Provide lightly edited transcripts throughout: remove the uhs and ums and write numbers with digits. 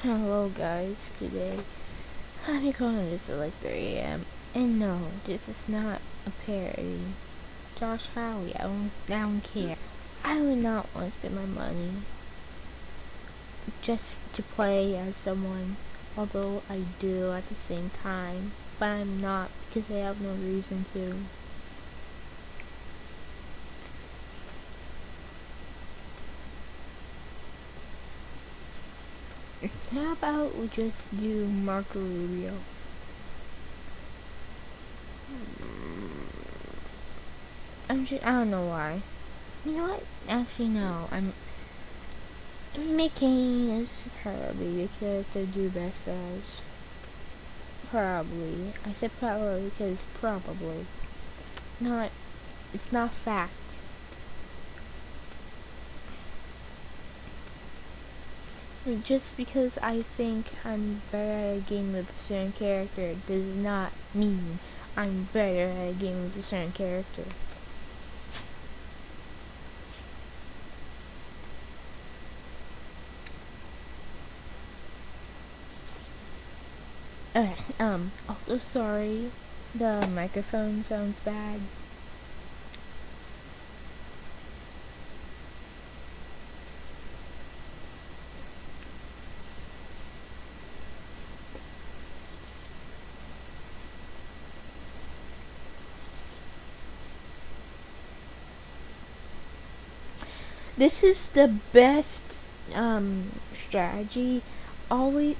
Hello guys, today I'm recording this at like 3 a.m. And no, this is not a parody. Josh Howley, I don't care. I would not want to spend my money just to play as someone, although I do at the same time, but I'm not because I have no reason to. How about we just do Marco Rubio? I don't know why. You know what? Actually, no. I'm making is probably the character do best as. Probably. I said probably because probably. Not, it's not fact. Just because I think I'm better at a game with a certain character does not mean I'm better at a game with a certain character. Okay, also sorry, the microphone sounds bad. This is the best, strategy. Always,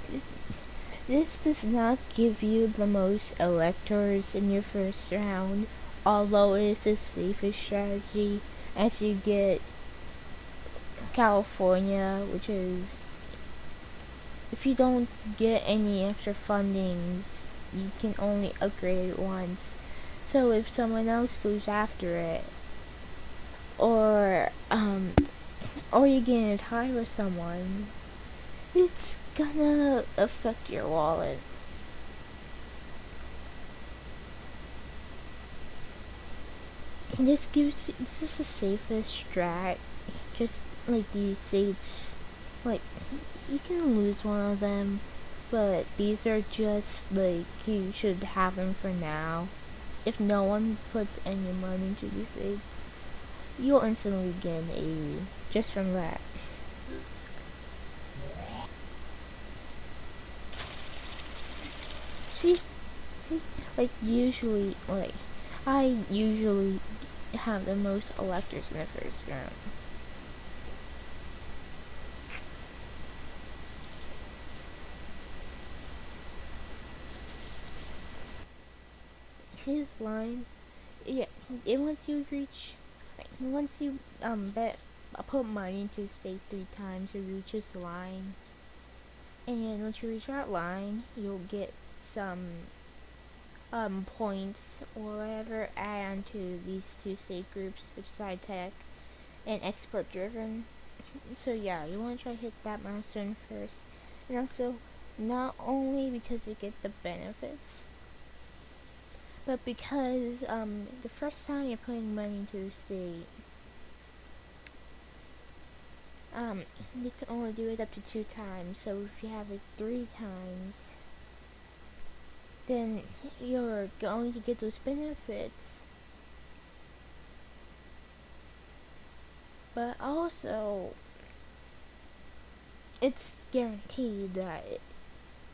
this does not give you the most electors in your first round, although it is the safest strategy as you get California, which is, if you don't get any extra fundings, you can only upgrade it once. So if someone else goes after it, or, you get in a tie with someone, it's gonna affect your wallet. This is the safest strat. Just like you say, it's like you can lose one of them, but these are just like you should have them for now. If no one puts any money into these states, you'll instantly get an 80 just from that. See, see, like I usually have the most electors in the first round. See this line? Yeah, it once you bet put money into stake 3 times, it reaches the line, and once you reach that line, you'll get some points or whatever add on to these 2 stake groups, which is high tech and export driven. So yeah, you want to try to hit that milestone first, and also not only because you get the benefits, but because the first time you're putting money into a state, you can only do it up to 2 times. So if you have it 3 times, then you're going to get those benefits. But also, it's guaranteed that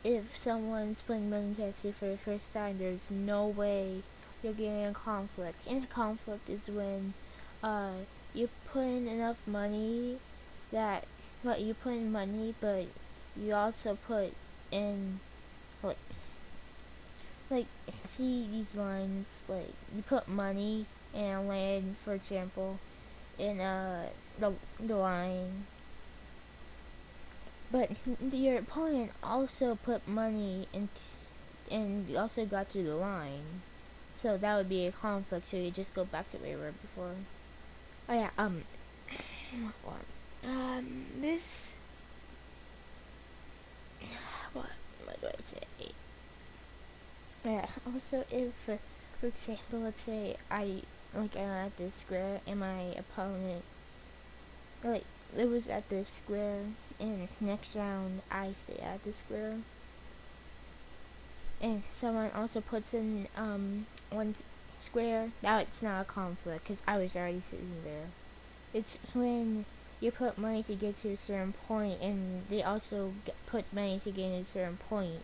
if someone's putting money into a state for the first time, there's no way you're getting a conflict. And a conflict is when you put in enough money that, well, you put in money, but you also put in, like, like, see these lines, like, you put money and land, for example, in, the line, but your opponent also put money in, and also got to the line, so that would be a conflict, so you just go back to where you were before. Oh yeah, what, this, what do I say? Yeah, also if, for example, let's say I'm at this square and my opponent, like, it was at the square, and next round I stay at the square. And someone also puts in one square. Now it's not a conflict because I was already sitting there. It's when you put money to get to a certain point, and they also put money to get to a certain point,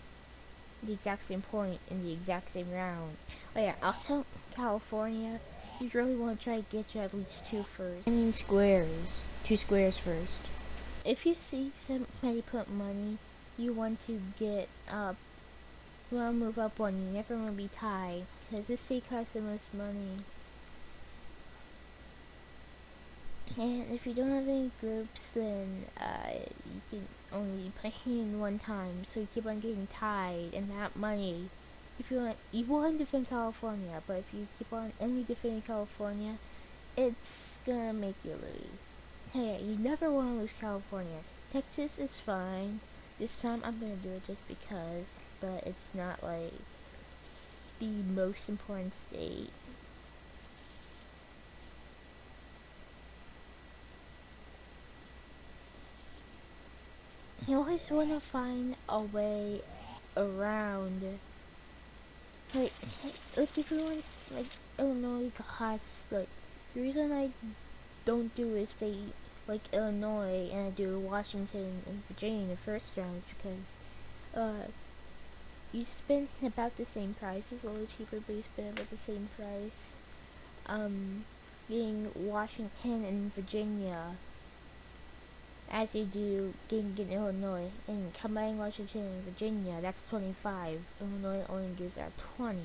the exact same point in the exact same round. Oh yeah, also California, you really want to try to get to at least two first. I mean squares, two squares first. If you see somebody put money, you want to get up. You want to move up one. You never want to be tied, because this state costs the most money. And if you don't have any groups, then you can only play in one time. So you keep on getting tied, and that money. If you want to defend California, but if you keep on only defending California, it's gonna make you lose. Hey, you never want to lose California. Texas is fine. This time I'm gonna do it just because, but it's not like the most important state. You always want to find a way around. Like, like if you want, like Illinois has like the reason I don't do a state like Illinois and I do Washington and Virginia in the first round is because you spend about the same price. It's a little cheaper, but you spend about the same price. Getting Washington and Virginia as you do getting in Illinois, and combining Washington and Virginia, that's 25. Illinois only gives out 20.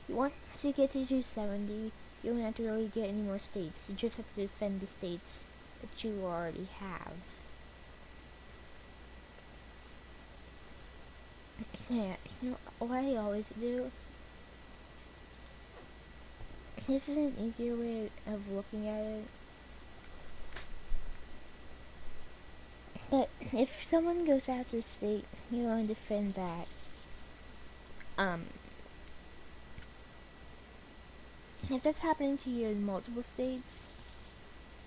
Once you get to 270, you don't have to really get any more states. You just have to defend the states that you already have. Yeah, you know what I always do? This is an easier way of looking at it. But if someone goes after a state, you want to defend that. If that's happening to you in multiple states,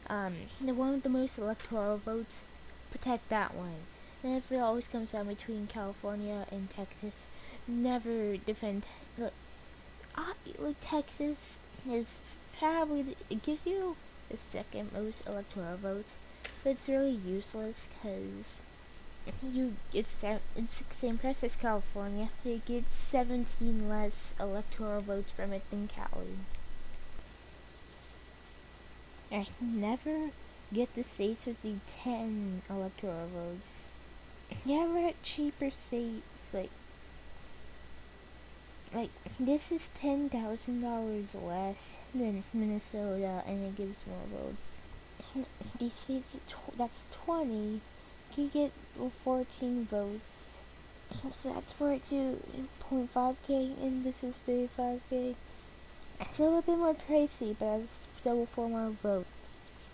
the one with the most electoral votes, protect that one. And if it always comes down between California and Texas, never defend. Like Texas is probably it gives you the second most electoral votes, but it's really useless because it's the same price as California. It gets 17 less electoral votes from it than Cali. I never get the states with the 10 electoral votes. Yeah, we're at cheaper states like this is $10,000 less than Minnesota, and it gives more votes. These states that's 20. You get 14 votes. So that's 42.5k, and this is 35k. It's a little bit more pricey, but it's still 4 more votes.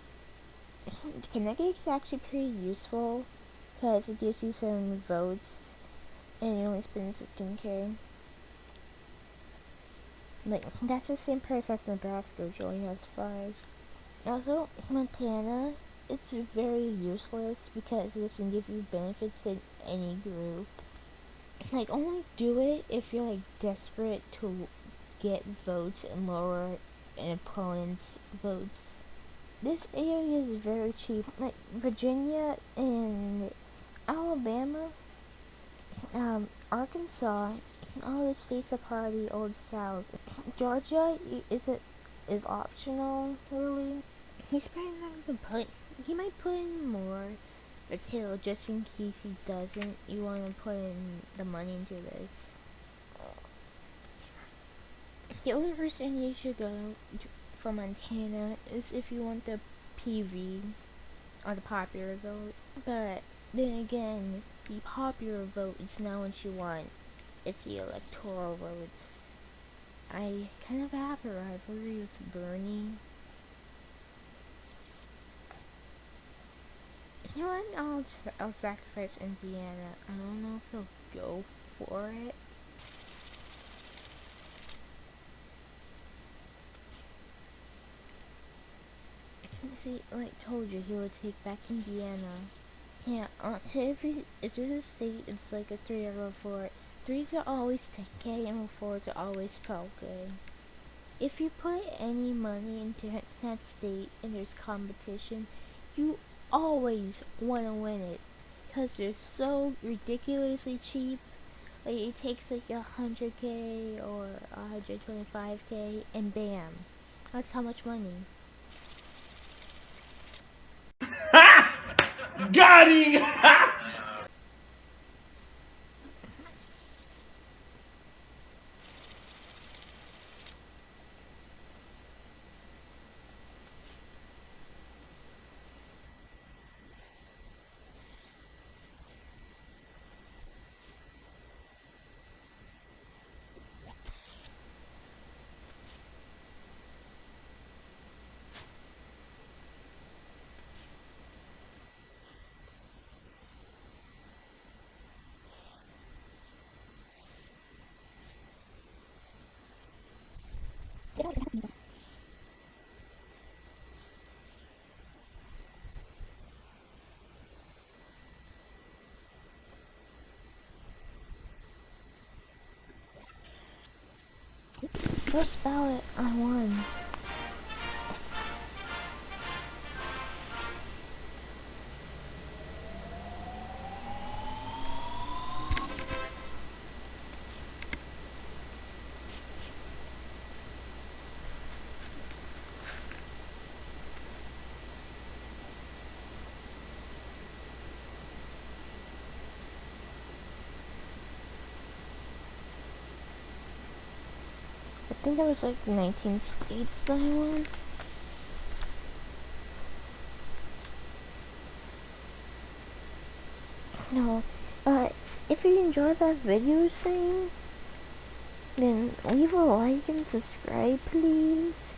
Connecticut is actually pretty useful because it gives you 7 votes, and you only spend 15k. Like, that's the same price as Nebraska, which only has 5. Also, Montana, it's very useless because it doesn't give you benefits in any group. Like, only do it if you're, like, desperate to get votes and lower an opponent's votes. This area is very cheap. Like, Virginia and Alabama, Arkansas, all the states are part of the Old South. Georgia is optional, really. He's probably not gonna he might put in more, but still, just in case he doesn't, you want to put in the money into this. The only reason you should go for Montana is if you want the PV, or the popular vote. But then again, the popular vote is not what you want. It's the electoral votes. I kind of have a rivalry with Bernie. You know what? I'll sacrifice Indiana. I don't know if he'll go for it. See, like told you, he would take back Indiana. Yeah, if this is state, it's like a 3 out of 4. 3s are always 10k and 4s are always 12k. If you put any money into that state and there's competition, you always want to win it. Because they're so ridiculously cheap. Like, it takes like 100k or 125k and bam. That's how much money. Got him! First ballot, I won. I think there was like 19 states that I won. No, if you enjoyed that video, then leave a like and subscribe, please.